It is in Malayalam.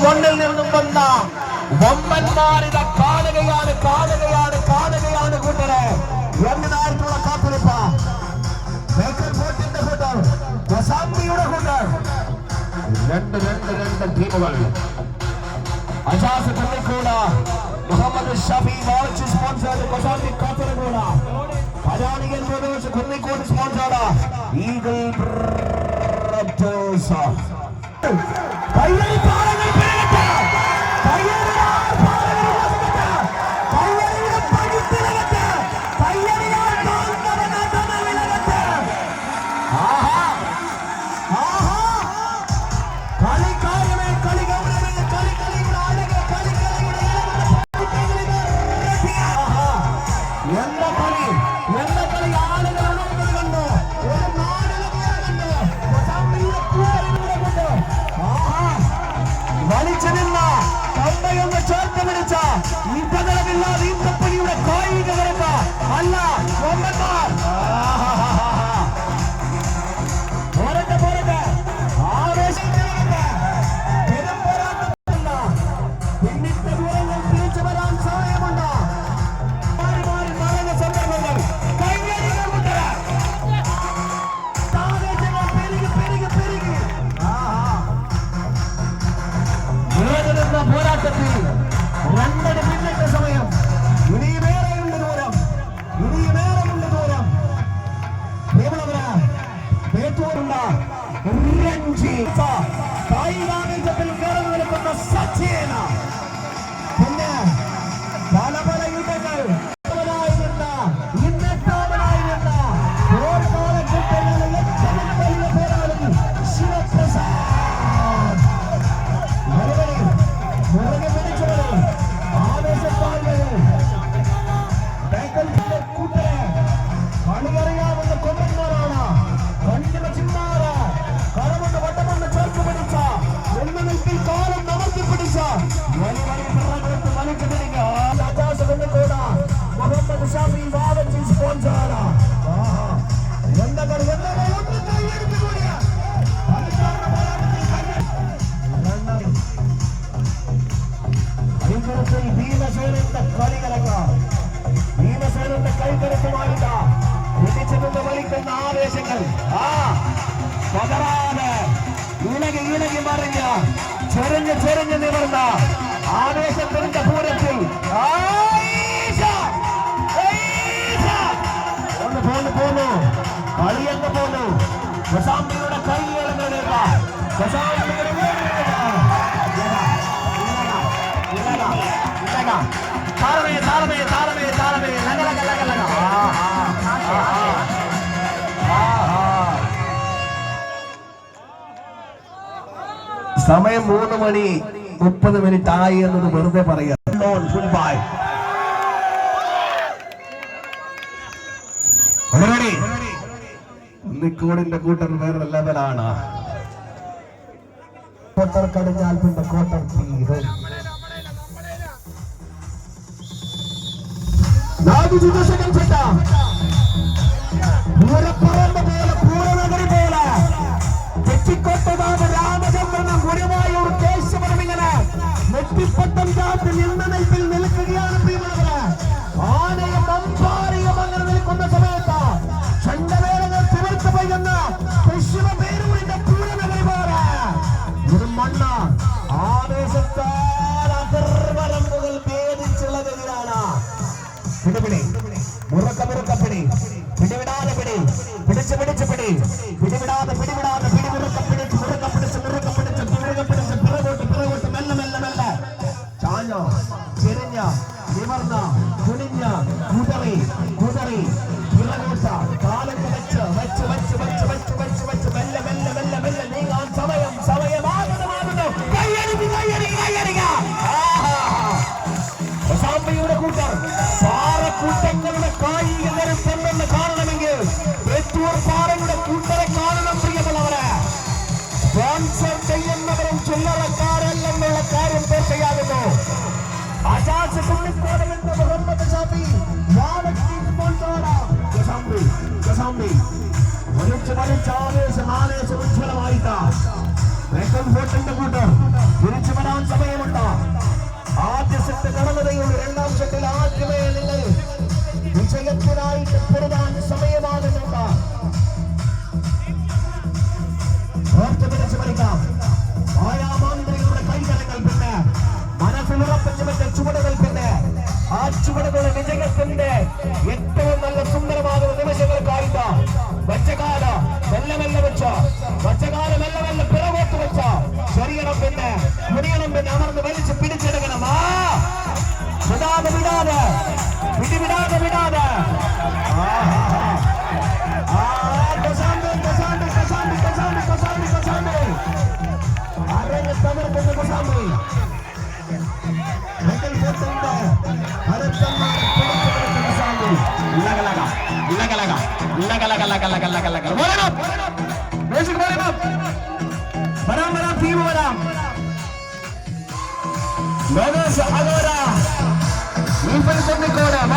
മണ്ണിൽ നിന്നും വന്ന വമ്പന്മാരിത കാണുകയാണ് കൂട്ടരെ. എങ്ങനായിട്ടുള്ള കാത്തിരിപ്പ് കൂട്ടർ, കൊസാംബിയുടെ കൂട്ടർ. രണ്ട് ടീമുകൾ. Ajaz Pallikkood, Muhammad Shafi watch sponsor, Kosambi Kasaragod, Karaniyan motors Kunnikode sponsor, eagle brothers. പിന്നെ പല യുദ്ധങ്ങൾ ഭീമസേനന്റെ കൈകരുത്തുമായില്ല കുതിച്ചു വലിക്കുന്ന ആവേശങ്ങൾ പകരാതെ ഇളകി മറിഞ്ഞ ചെറിഞ്ഞ് നിവർന്ന ആവേശത്തിന്റെ പൂരത്തിൽ പോന്നു കളിയെന്ന് പോന്നു. കൊസാംബിയുടെ കൈകളുടെ സമയം 3:30 ആയി എന്നത് വെറുതെ പറയാം. കുന്നിക്കോടിന്റെ കൂട്ടർ വേറെ ലെവലാണ്. കോട്ടർ കടിഞ്ഞാൽ പിന്നെ കോട്ടർ തീരും. പൂരനഗരി പോലെ തെറ്റിക്കൊട്ടതാണ് രാമചന്ദ്രനും ഗുരുവായൂർ കേശവനും ഇങ്ങനെ നെറ്റിപ്പട്ടം ചാത്തി നിന്ന നെൽപ്പിൽ നിൽക്കുകയാണ് പ്രിയമുള്ളവരെ. ആനയും അമ്പാരിയും അങ്ങനെ നിൽക്കുന്ന സമയത്ത് ചെണ്ടവേളകൾ തിമിർത്ത് പെയ്യുന്ന പശ്ചിമ പേരൂരിന്റെ പൂരനഗരി പോലെ ഒരു മണ്ണ് ആവേശത്താൽ അതിർവരമ്പുകൾ ഭേദിച്ചുള്ളതിലാണ്. പിടിപിടി മുറുക്കപ്പിടി പിടിവിടാതെ പിടി പിടിച്ച് പിടിവിടാതെ പിറകോട്ട് മെല്ലെ ചാഞ്ഞ ചെരിഞ്ഞ നിവർന്ന കുനിഞ്ഞ കുതറി പിറകോട്ട കാലത്ത് വെച്ച് മെല്ലെ നീങ്ങാൻ സമയമാകുന്നു. കൊസാംബിയുടെ കൂട്ടർ പാറക്കൂട്ടങ്ങളുടെ കായിക നിരപ്പെന്ന് കാണണമെങ്കിൽ വെറ്റൂർ പാറയുടെ കൂട്ടരെ കാണണം പ്രിയമുള്ളവരെ. സ്പോൺസർ ചെയ്യുന്നവരും ചില്ലറക്കാരല്ലെന്നുള്ള കാര്യം തീർച്ചയാകുന്നു. അജാസ് കുന്നിക്കോടിന്റെ മുഹമ്മദ് ഷാഫി കൊസാംബി വലിച്ചാവേശം ഉജ്ജ്വലമായിട്ട് ഫോട്ടിന്റെ കൂട്ടർ തിരിച്ചു വരാൻ ഏറ്റവും നല്ല സുന്ദരമാകുന്ന നിമിഷങ്ങൾക്കായിട്ട് വച്ചകാല മെല്ലെ മെല്ലെ വെച്ച വച്ചകാല മെല്ലെ മെല്ലെ പിറകോട്ട് വെച്ച ചെറിയണം പിന്നെ മുടിയണം പിന്നെ അമർന്ന് വലിച്ച് പിടിച്ചെടുക്കണം വിടാതെ വിടാതെ വിടാതെ വിടാതെ തകർക്കുന്ന കസാമി വരാം